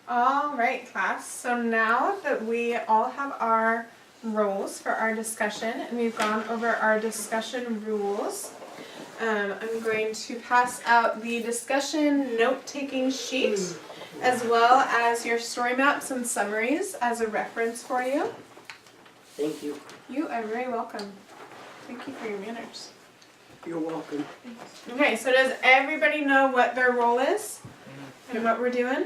All right, class. So now that we all have our roles for our discussion and we've gone over our discussion rules, I'm going to pass out the discussion note-taking sheet as well as your story maps and summaries as a reference for you. Thank you. You are very welcome. Thank you for your manners. You're welcome. Okay, so does everybody know what their role is and what we're doing?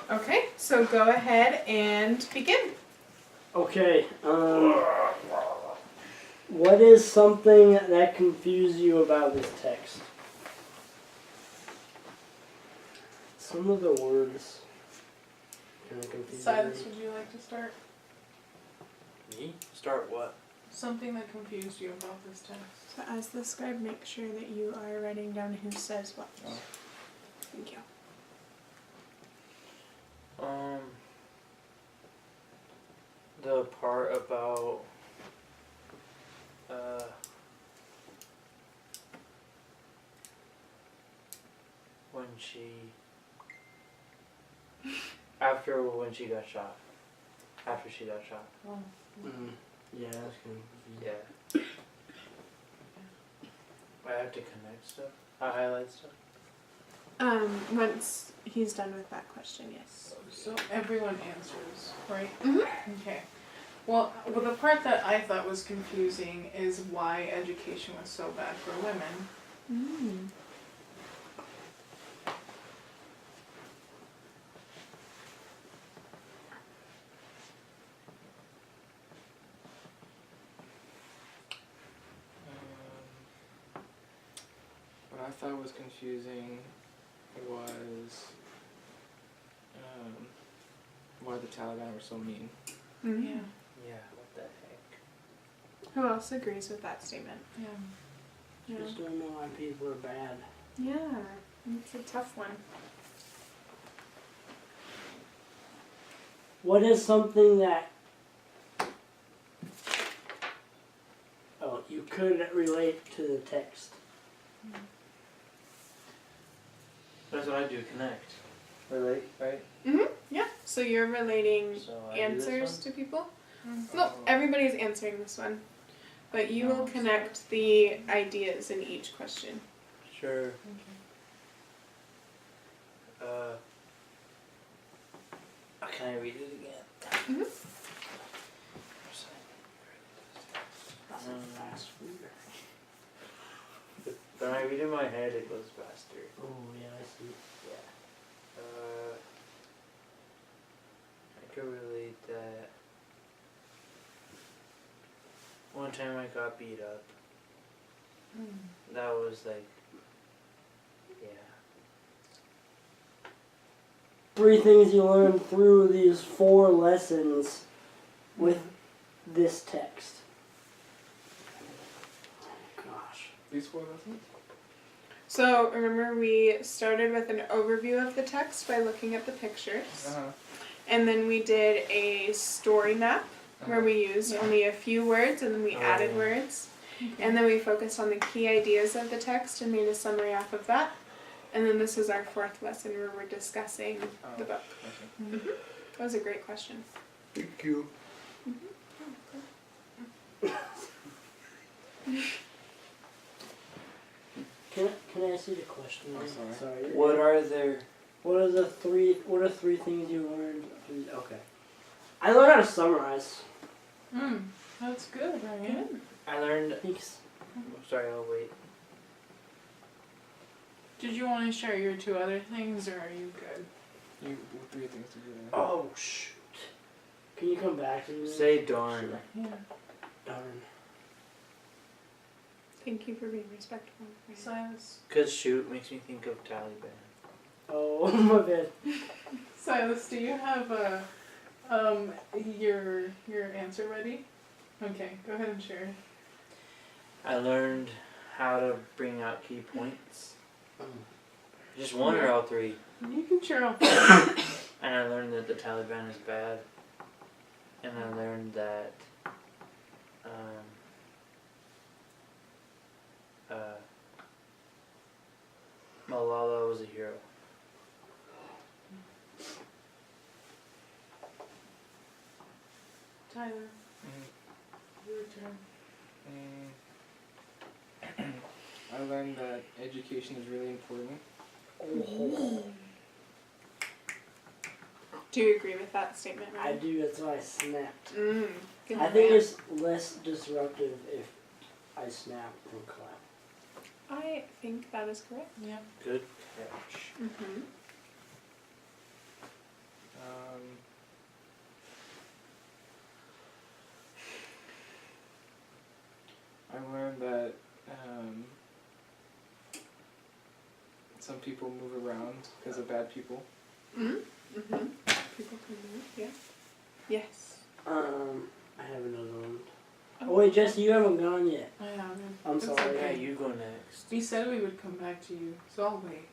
Okay, so go ahead and begin. Okay, what is something that confused you about this text? Some of the words kind of confuse Silas, me. would you like to start? Me? Start what? Something that confused you about this text. So as the scribe, make sure that you are writing down who says what. Oh. Thank you. The part about when she when she got shot. After she got shot. Oh. Yeah, that's kind of confusing. Yeah. I have to connect stuff. I highlight stuff. Once he's done with that question, yes. So everyone answers, right? Mhm. Okay. Well, the part that I thought was confusing is why education was so bad for women. Mm. What I thought was confusing was why the Taliban were so mean. Mm. Yeah. Yeah, what the heck? Who else agrees with that statement? Yeah. Yeah. Just don't know why people are bad. Yeah, it's a tough one. What is something that you could relate to the text? That's what I do, connect. Relate, right? Yeah. So you're relating So I do this answers one? to people? Mm. No, everybody's answering this one. But you will connect the ideas in each question. Sure. Can I read it again? Mhm. That's a fast food. When I read in my head, it goes faster. Oh, yeah, I see. Yeah. I could relate that. One time I got beat up. That was like, yeah. 3 things you learned through these 4 lessons with this text. Gosh. These 4 lessons? So remember we started with an overview of the text by looking at the pictures. And then we did a story map where we used only a few words and then we added words. And then we focused on the key ideas of the text and made a summary off of that. And then this is our 4th lesson where we're discussing the book. That was a great question. Thank you. Can I ask you the question? I'm sorry. Sorry. What are there? What are 3 things you learned? Okay. I learned how to summarize. That's good, right? I learned. Thanks. Sorry, I'll wait. Did you want to share your 2 other things, or are you good? You 3 things to do. Oh, shoot. Can you come back to me? Say darn. Sure. Yeah. Darn. Thank you for being respectful. Silas. Cause shoot makes me think of Taliban. Oh, my bad. Silas, do you have your answer ready? Okay, go ahead and share. I learned how to bring out key points. Just one or all 3. You can share all 3. And I learned that the Taliban is bad. And I learned that Malala was a hero. Tyler, your turn. I learned that education is really important. Oh, Do you agree with that statement, I Ryan? do. That's why I snapped. Good I think man. it's less disruptive if I snap than clap. I think that is correct. Yeah. Good catch. Mm-hmm. I learned that some people move around because of bad people. Mm-hmm. Mm-hmm. People can move, yeah. Yes. I have another one. Oh wait, Jesse, you haven't gone yet. I haven't. I'm It's sorry. Yeah, okay. you go next. We said we would come back to you, so I'll wait.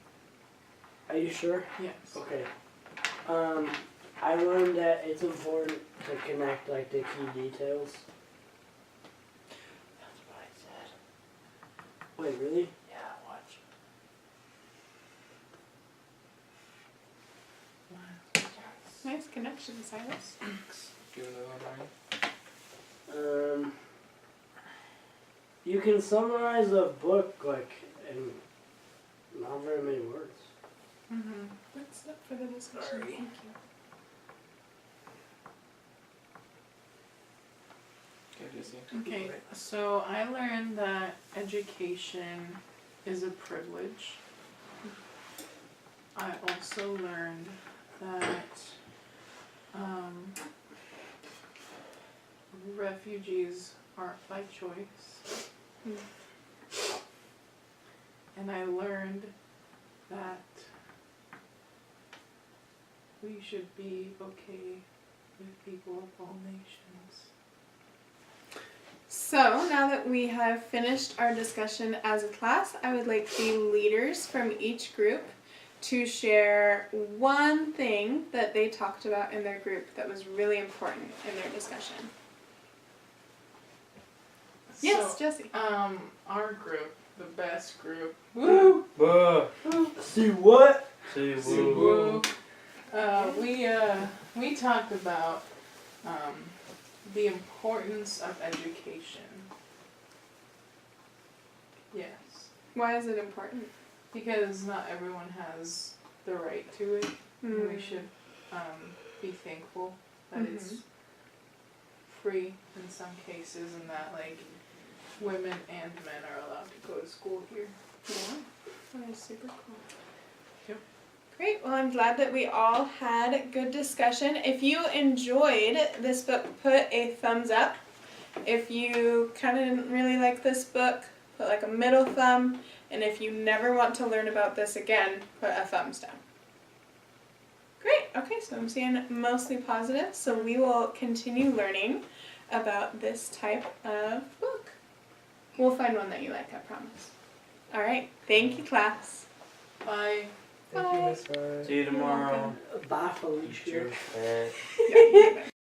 Are you sure? Yes. Okay. I learned that it's important to connect like the key details. That's what I said. Wait, really? Yeah, watch. Nice connection, Silas. Give another one, Ryan. You can summarize a book like in not very many words. Mm-hmm. What's up for the discussion? Sorry. Thank you. Okay, Jesse. Okay, so I learned that education is a privilege. I also learned that refugees aren't by choice. And I learned that we should be okay with people of all nations. So, now that we have finished our discussion as a class, I would like the leaders from each group to share one thing that they talked about in their group that was really important in their discussion. Yes, So, Jesse. our group, the best group. Woo! See what? See, Woo! We talked about the importance of education. Yes, Why is it important? because not everyone has the right to it. Mm. We should be thankful that it's Mhm. free in some cases, and that like women and men are allowed to go to school here. Yeah, that is super cool. Yep. Great. Well, I'm glad that we all had good discussion. If you enjoyed this book, put a thumbs up. If you kind of didn't really like this book, put like a middle thumb. And if you never want to learn about this again, put a thumbs down. Great. Okay, so I'm seeing mostly positive. So we will continue learning about this type of book. We'll find one that you like, I promise. All right. Thank you, class. Bye. Thank you, Bye. Miss Ryan. See you tomorrow. Bye, Eat Felicia. your pet. Yeah,